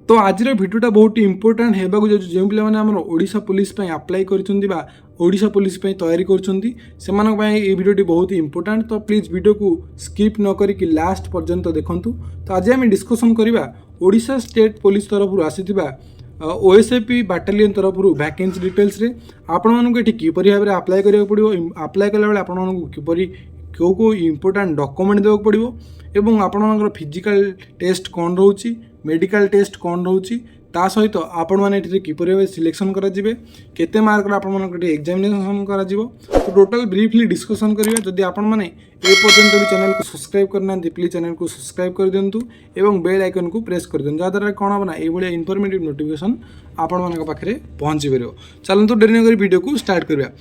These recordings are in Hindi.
तो आज भिडियोटा बहुत इंपोर्टाट होगा जो पे ओडिशा पुलिस अप्लाई कर पुलिस तैयारी कर भिडियोटी बहुत इंपोर्टाट। तो प्लीज वीडियो को स्किप न करके लास्ट पर्यंत देखूँ। तो आज आम डिस्कसन करवा ओडिशा स्टेट पुलिस तरफ आसीथिबा ओएसएपी बाटालियन तरफ वैकेंसी डिटेल्स रे आपण ये किपरि भाव में अप्लाई करा पड़ो। अप्लाई कला बेले आपण किपरि क्यों इंपोर्टाट डॉक्यूमेंट देवाक पड़ो एवं आपणकर फिजिकल टेस्ट कौन रोची मेडिकल टेस्ट कौन रोची ता सहित आपण मैंने किपरि भाव सिलेक्शन कराजिबे केते मार्क आपण एग्जामिनेशन करा जिवो। तो टोटल ब्रीफली डिस्कसन करिया। जदि आपण माने ए पर्यंत भी चैनल को सब्सक्राइब करना प्लीज चैनल को सब्सक्राइब कर दिंतु एवं बेल आइकन को प्रेस कर दिंतु जहाँद्वारा कौन हम ना ये इनफॉर्मेटिव नोटिफिकेशन आपण मान पाखे पहुँची पार। चलतु डेरी नक वीडियो को स्टार्ट करिया।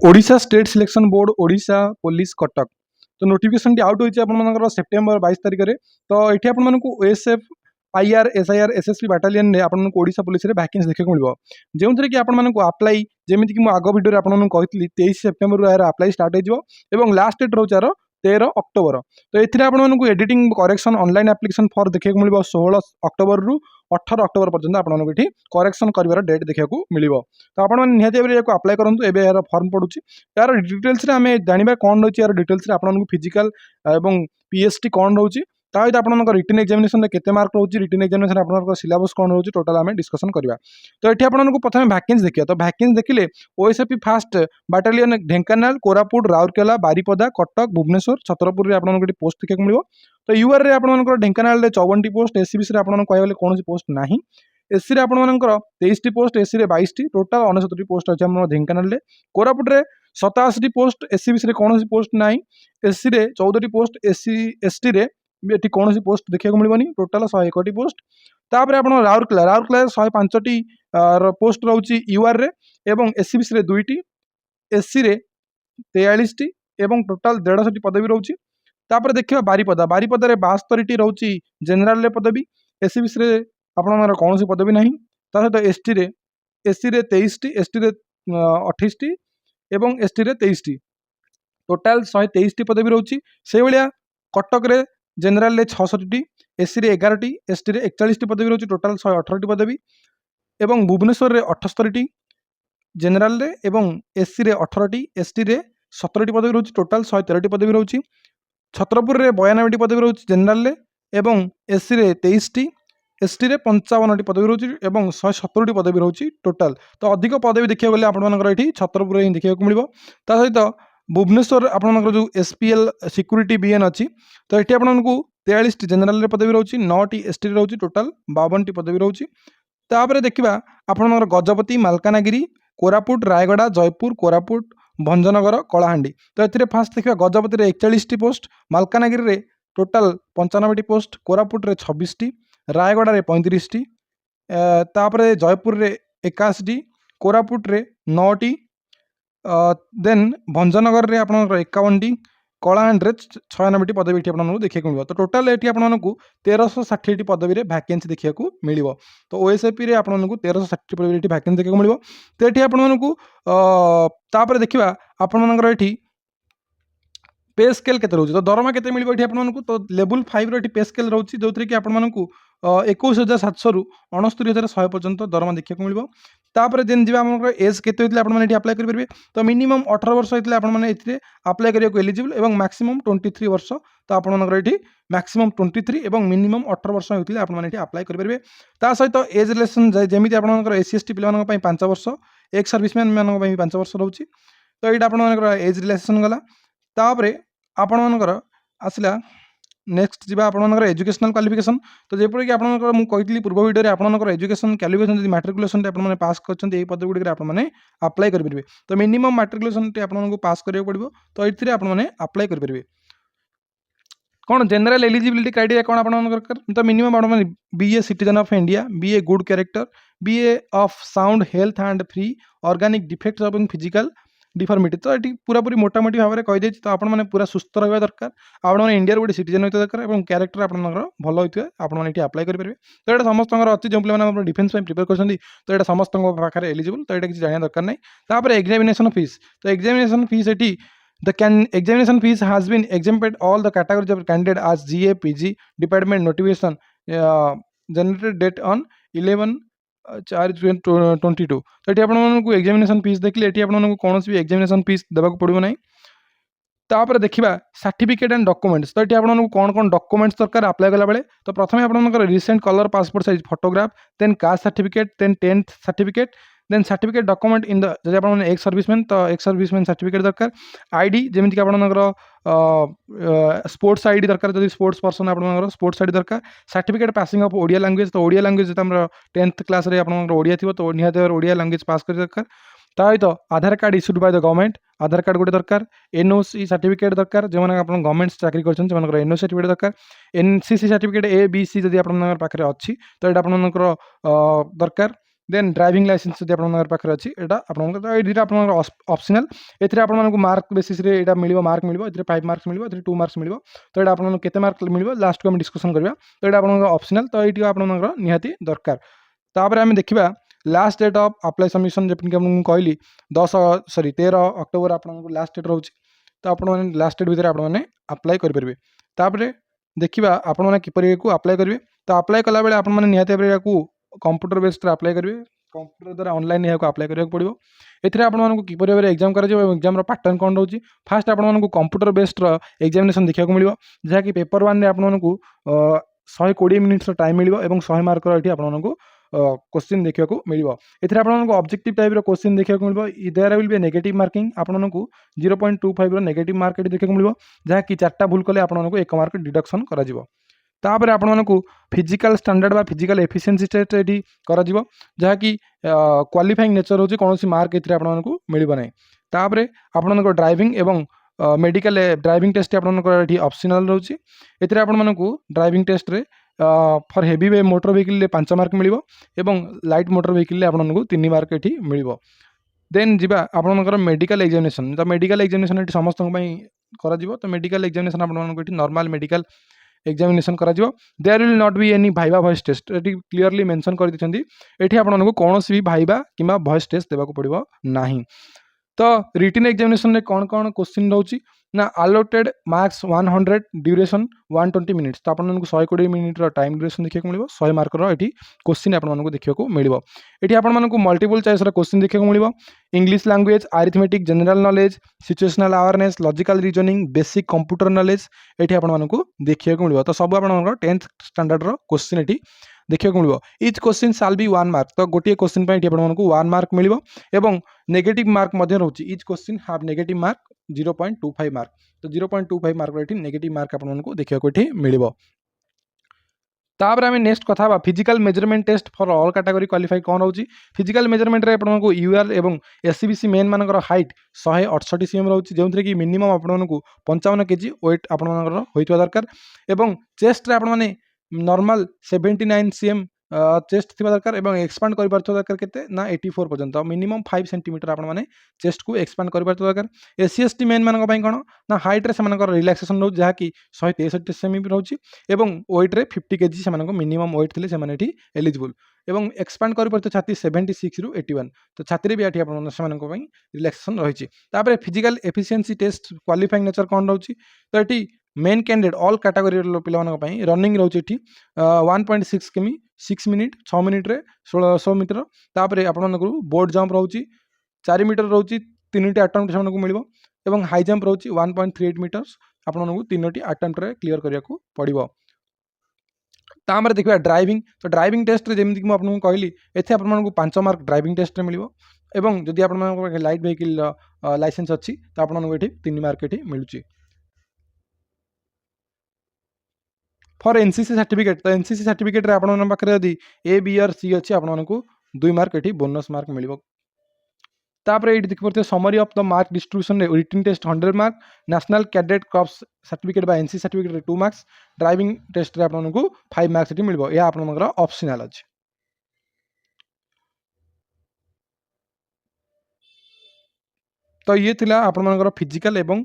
Odisha state selection board Odisha police Cuttack तो नोटिफिकेशन टी आउट होती है सेप्टेम्बर 22 तारिख में। तो ये आपको OSF IR SIR SSP battalion में आपको ओडिशा पुलिस रे वैकेंसी देखा मिलो जो थे कि आपको अप्लाई जमीक कि आग भिडियो आपको कही 23 सेप्टेम्बर यार अप्लाई स्टार्ट हो लास्ट डेट रोज 13 अक्टोबर। तो ये आपको editing correction online application for देखा मिलो 16 अक्टोबर रु 18 अक्टोबर पर्यटन आपको ये करेक्शन कर डेट देखा मिलो। तो आपको निहती अप्लाई करूँ एवं यार फॉर्म पड़ुची यार डिटेल्स आम जाना कौन रही यार डिटेल्स आपको फिजिकल और पीएसटी कौन रोचे सहित आप रिटन एग्जामिनेशन में केते मार्क रोचे रिटन एग्जामिनेशन आप सिलेबस कौन रोचे टोटाल आम डिस्कसन करवा। तो ये आपको प्रथम वैकेंसी देखिए। तो वैकेंसी देखिले OSAP first battalion Dhenkanal Koraput Rourkela Baripada Cuttack Bhubaneswar Chhatrapur में आपको पोस्ट देखा मिलो। तो यूआर रे आपको ढेंकानाल 54 पोस्ट एससीबी से आपको कहले कौन पोस्ट ना एससी रे आपको 23 पोस्ट एससी रे 22 टोटाल 69 पोस्ट अच्छे आम ढेंकानाल में। कोरापुट रे 87 पोस्ट एससीबी से कौन पोस्ट ना एससी रे 14 पोस्ट एससी एसटी रे ये कौन पोस्ट देखा मिलनी टोटाल 101 पोस्ट। तापर आप राउरकेला 105 पोस्ट रोचे यूआर रे एवं एससीबी से 2टी एससी रे 43 एवं टोटाल 150 पदवी रोचे। तापर देखिए बारिपदा बारिपदा 72 रोचे जेनेल पदवी एससीबी से आपंकर कौन पदवी ना सहित एसटी रे 23 एसटी रे 28 एवं एसटी रे 23 टोटाल 123 पदवी रोचे। से भाया कटक रे जेनेल 66 एससी रे 11 एसटी रे 41 पदवी रोचे टोटाल 118 पदवी एवं भुवनेश्वर रे 78 जेनेल रे एवं एससी रे 18 एसटी रे 17 पदवी रोचे टोटाल 113 पदवी रोचे। छतरपुर रे 92 पदवी रोचे जेनेल एवं एससी रे 23 एसटी रे 55 पदवी रोचे एवं 170 पदवी रोचे टोटाल। तो अधिक पदवी देखा गले आपर ये छतरपुर ही देखा मिलो। ता सहित भुवनेश्वर आपंकर जो एसपीएल सिक्यूरीटी बीएन अच्छी तो ये आपको 43 जेनेल पदवी रोचे 9टी एसटी रोचे टोटाल 52 पदवी रोचे। तापर देखा आपंकर गजपति मालकानगिरी कोरापुट रायगड़ा जयपुर कोरापुट भंजनगर कलाहांडी। तो ये फास्ट देखा Gajapati 41 post Malkangiri total 95 post Koraput 26 Rayagada 35 तापर जयपुर 81 कोरापुट 9टी देन भंजनगर में आपंकर 51 कलाहांडी 96 पदवी आपको देखा मिलो। तो टोटाल ये आपको 1360 पदवी में वैकेंसी देखा मिलो। तो ओएसएपी आपको 1360 पदवी वैकेंसी देखा मिलो। तो ये आपको देखा आपंकर ये पे स्केल के रोचे तो दरमा के मिले ये आपको। तो लेवल 5 रो पे स्केल रोचे जो थी कि आपको 21,700 रु 69,100 पर्यंत दरमा देखा मिलो। तापर देन जी आम एज के अप्लाई करेंगे तो मिनिमम 18 वर्ष होता है अप्लाई करने एलिजिबल एवं मैक्सिमम 23 वर्ष। तो आपंकर ये मैक्सिमम 23 और मिनिमम 18 वर्ष होता है अप्लाई करेंगे। ता सहित एज रिलेसन जमी आपंकर एससी एसटी पे 5 वर्ष एक्स सर्विसमैन मान 5 वर्ष रोचे। तो ये आपंकर एज रिलेसन गला। तापर आपंकर आसला नेक्स्ट जी आपंकर एजुकेशनल क्वालिफिकेशन। तो जपर कि आपंकर मुझे पूर्व वीडियो आपंकर एजुकेशन क्वालिफिकेशन जब मैट्रिकुलेशन आपने पास कर पद गुड़ी आपने अप्लाई करेंगे। तो मिनिमम मैट्रिकुलेशन आपको पास करा पड़ो। तो ये आपने अप्लाई करेंगे। कौन जेनेल एलिजिबिलिटी क्राइटेरिया कौन आप तो मिनिमम आप BA citizen of India BA good character BA of sound health and free organic defects of physical deformity. तो ये पूरापूरी मोटामोटी भाव में कहीदे। तो आपने पूरा सुस्थ रहा दरकार आपने इंडिया गोटे सिटीजन होता दरकार और कैरेक्टर आपंकर भल होता है आपने अप्लाई करेंगे। तो ये समस्त अच्छी जो पे डिफेन्स प्रिपेयर कर तो ये समस्त पाखे एलिजिबल। तो ये किसी जाना दरकार नहीं। तापर एग्जामिनेशन फीस तो एग्जामिनेशन फीस ये The examination fees has been exempted all the categories of candidate as GA, PG, department notification generated date on 11 4/22। तो ये आपको एग्जामिनेशन फीस देखिए ये आपको कौन भी एग्जामिनेशन फीस देवाक पड़ो ना। तापर देखा सर्टिफिकेट एंड डॉक्यूमेंट्स। तो ये आपको कौन कौन डॉक्यूमेंट्स दरकार अप्लाई कला बेले। तो प्रथम आपंकर recent colour passport size photograph, then caste certificate, then 10th certificate, then certificate document in the जब आप एक्स सर्विसमैन तो एक्स सर्विसमैन सर्टिफिकेट दरकार, आईडी जमीक आपंकर स्पोर्ट्स आईडी दरकार, जब स्पोर्ट्स पर्सन आप स्पोर्ट्स आईडी दरकार, certificate passing of Odia language. तो ओडिया लैंग्वेज जो 10th क्लास रे आप ओडिया थी तो निहत ओडिया लैंग्वेज पास कर दरकार। सहित Aadhaar card issued by the government, Aadhaar card गोटे दरकार, एनओसी सर्टिफिकेट दरकार जो मैंने गवर्नमेंट चाकरी कर एनओसी सर्टिफिकेट दरकार, NCC certificate A B C जब पाखे अच्छी तो ये आपंकर दरकार, देन ड्राइविंग लाइसेंस जब पाखे अच्छी यहाँ आपंकर ऑप्शनल। एथिरे आपको मार्क बेसिस रे एटा मिलिबो, मार्क मिलिबो, एथिरे 5 मार्क्स मिलिबो, एथिरे 2 मार्क्स मिलिबो। तो ये आपको केते मार्क मिलिबो लास्ट को हम डिस्कशन करबा। तो ये आपंकर ऑप्शनल, तो ये आपंकर निहाती दरकार। तापर आम देखा last date of apply submission जमीक कहली 13 अक्टोबर आपको लास्ट डेट रोचे। तो आप लास्ट डेट भितर आपने अप्लाई करेंगे। तापर देखा आपने किपर अप्लाई करेंगे। तो अप्लाई कला बेले आपने निहाती भाव को कंप्यूटर बेस्ड अप्लाई करेंगे, कंप्यूटर द्वारा ऑनलाइन यहाँ अप्लाई करा पड़ो। एथिरे आपको किपर भाव एग्जाम कर एग्जाम पैटर्न कौन रोचे। फास्ट आपको कंप्यूटर बेस्ड एग्जामिनेशन देखा मिले जहाँकि पेपर 1 रे आपको 120 मिनिट्स टाइम मिले और 100 मार्क ये आपको क्वेश्चन देखा मिले। एथिरे आपको ऑब्जेक्टिव टाइप क्वेश्चन देखा मिले। There will be negative marking, आपको 0.25 नेगेटिव मार्क देखा मिले जहाँकि 4टा भूल कले आपको 1 मार्क डिडक्शन करा जिवो। तापर आपको फिजिकल स्टैंडर्ड बा फिजिकल एफिशिएंसी टेस्ट ये करा जिवो जहाँकि क्वालिफाइंग नेचर होची कौन सी मार्क एथिरे आपको मिलिबो नै। तापर आपको ड्राइविंग एवं मेडिकल ड्राइविंग टेस्ट आपंकर ये ऑप्शनल रोचे। एथिरे आपको ड्राइविंग टेस्ट रे फॉर हेवी वे मोटर व्हीकल 5 मार्क मिलिबो एवं लाइट मोटर व्हीकल आपको 3 मार्क ये मिलिबो। देन जीवा आपंकर मेडिकल एग्जामिनेशन। तो मेडिकल एग्जामिनेशन ये समस्त करा जिवो। तो मेडिकल एग्जामिनेशन आपको ये नॉर्मल मेडिकल एग्जामिनेशन करा जिवो। There will not be any viva voice test, ये क्लियरली मेंशन कर दिछंती। एठी आपको कौन भी भाइबा किंबा वॉइस टेस्ट देबाक पड़िबो नाही। तो रिटन एग्जामिनेशन में कौन कौन क्वेश्चन रोची ना अलोटेड मार्क्स 100, ड्यूरेशन 120 मिनिट्स। तो आपको 120 मिनिट टाइम ड्यूरेशन देखा मिले, 100 मार्कर ये क्वेश्चन आपको देखा मिले। ये आपको मल्टीपल चॉइस क्वेश्चन देखा मिले, English language, arithmetic, general knowledge, situational awareness, logical reasoning, basic computer knowledge ये आपको देखा मिले। तो सब आप 10th स्टैंडर्ड क्वेश्चन ये देखा मिले। इच क्वेश्चन साल बी 1 मार्क। तो गोटे क्वेश्चन आपको 1 मार्क मिले एवं नेगेटिव मार्क रोचे। Each question half negative mark 0.25 mark. तो 0.25 मार्क ये नेगेटिव मार्क आपको देखा मिले। तापर आम नेक्स्ट कथा physical measurement test for all category qualify कौन रोचे। फिजिकल मेजरमेंट रे आपको यूआर एवं एससीबीसी मेन मानकर हाइट 168 cm रोचे, जो कि मिनिमम आपको 55 kg वेट आपंकर होता दरकार एवं चेस्ट आपने नॉर्मल 79 cm चेस्ट थी दरकार एवं एक्सपांड कर दरकार के ना 84 पर्यंत मिनिमम 5 सेंटीमीटर आपने चेस्ट को एक्सपांड कर दरकार। एससी एसटी मेन मान कौन ना हाइट रे से रिलैक्सेशन रोज जहाँकि 163 cm रोचे एवं वेट रे 50 kg से मिनिमम वेट थे से एलिजिबल एवं एक्सपांड कर छाती 76 रु 81। तो छाती भी ये रिलैक्सेशन रही। Physical efficiency test qualifying nature कौन रोचे। तो ये मेन कैंडिडेट ऑल कैटेगरी पे रनिंग रोचे 1.6 किमी 6 मिनिट 6 मिनिट रे 1600 मीटर। तापर आपको बोर्ड जंप रोचे 4 मीटर रोचे 3टी अटेम्प्ट से मिले और हाई जंप रोचे 1.38 मीटर्स आपको 3टी अटेम्प्ट रे क्लियर करने को पड़ो। तापर देखा ड्राइविंग। तो ड्राइविंग टेस्ट जमीक मुझे कहली एथे आपको 5 मार्क ड्राइविंग टेस्ट मिले और जदि आप लाइट व्हीकल लाइसेंस अच्छी तो आपको ये 3 मार्क ये मिलूँ। For NCC certificate. तो एनसीसी सर्टिफिकेट आपन पाखे यदि ए बी और सी अच्छी आपको 2 मार्क ये बोनस मार्क मिले। तापर ये देखिए पड़ते summary of the mark distribution written test 100 mark, national cadet crops certificate बा NC certificate 2 marks, driving test आपको 5 मार्क्स ये मिले। यह आपंकर ऑप्शनल अच्छे। तो ये थिला आपनकर फिजिकल एवं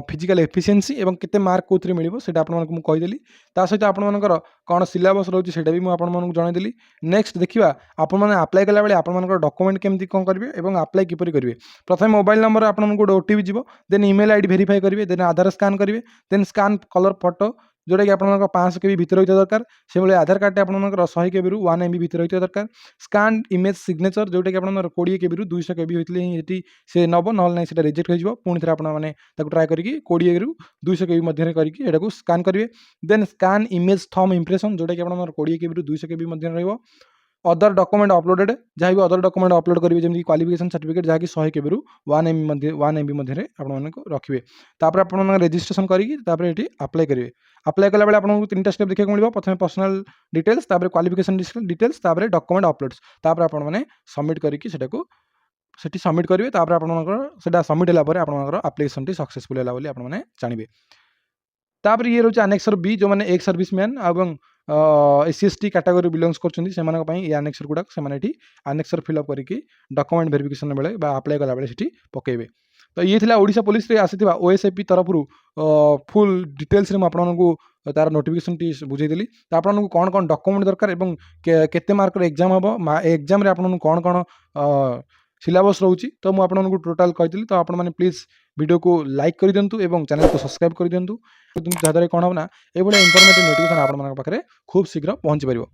फिजिकल एफिशिएंसी एवं केते मार्क कोथरे मिलिबो सेटा आपनमनकु मु कहिदेली ता सहित आपनमनकर कोन सिलेबस रहउची सेटा भी मु आपनमनकु जणाइदेली। नेक्स्ट देखिबा आपन माने अप्लाई कला बेले आपनमनकर डॉक्यूमेंट केमति कोन करबे एवं अप्लाई किपरि करबे। प्रथमे मोबाइल नंबर आपनमनकु गोटे ओटीपी जिवो देन ईमेल आईडी वेरीफाई करिवे देन आधार स्कैन करिवे देन स्कैन कलर फोटो जोटा कि आपनकर 500 केबी भितर होइता दरकार से भले आधार कार्ड आपनकर 100 केबी रु 1 एमबी भितर होइता दरकार स्कैन इमेज सिग्नेचर जोटा कि आपनकर 20 केबी रु 200 केबी होइतले एटी से नबो नहल नै सेटा रिजेक्ट होइजो पुणी थरे आपन माने ताकु ट्राई करिकि 20 रु 200 केबी मध्य करिकि एटाकू स्कैन करिवे then scan image thumb impression जोटा कि आपनकर 20 केबी रु 200 केबी मध्य रहइबो। अदर डॉक्यूमेंट अपलोडेड जहाँ भी अदर डॉक्यूमेंट अपलोड करेंगे जमी क्वालिफिकेशन सर्टिफिकेट जहाँकि 100 केबी रु 1 एमबी मध्य आपको रखिए तापर आप रजिस्ट्रेशन करेंगे अप्लाई करेंगे। अप्लाई कला आपको 3टा स्टेप देखा मिले प्रथम personal details qualification details document uploads आपने सबमिट करके सेठी सबमिट करेंगे आपका सबमिट होगा आपंकर आप्लिकेसन टी सक्सेसफुल है आपने जानवे। तापर ये रोचे आनेक्सर बी जो मैंने एक सर्विसमैन एवं एससी कैटेगरी बिलोंग्स कर आनेक्सर गुड़ाक से आनेक्सर फिलअप करके डॉक्यूमेंट वेरिफिकेशन बेले अप्लाई कला बेले पकेबे। तो ये थिला ओडिशा पुलिस रे आसीथिबा ओएसएपी तरफ फुल डिटेल्स रे आपको तार नोटिफिकेशन टी बुझेदेली तो आपको कौन कौन डॉक्यूमेंट दरकार एवं केते मार्क एग्जाम हम एग्जाम रे आपको कौन कौन सिलेबस रोची तो मुझे आपको टोटाल कही तो आप प्लीज वीडियो को लाइक कर दिंतु एवं चैनल को सब्सक्राइब कर दिंतु जहाँद्वारा कौन हम ना ये इनफॉर्मेटिव नोटिफिकेशन आप खूब शीघ्र पहुँची पार।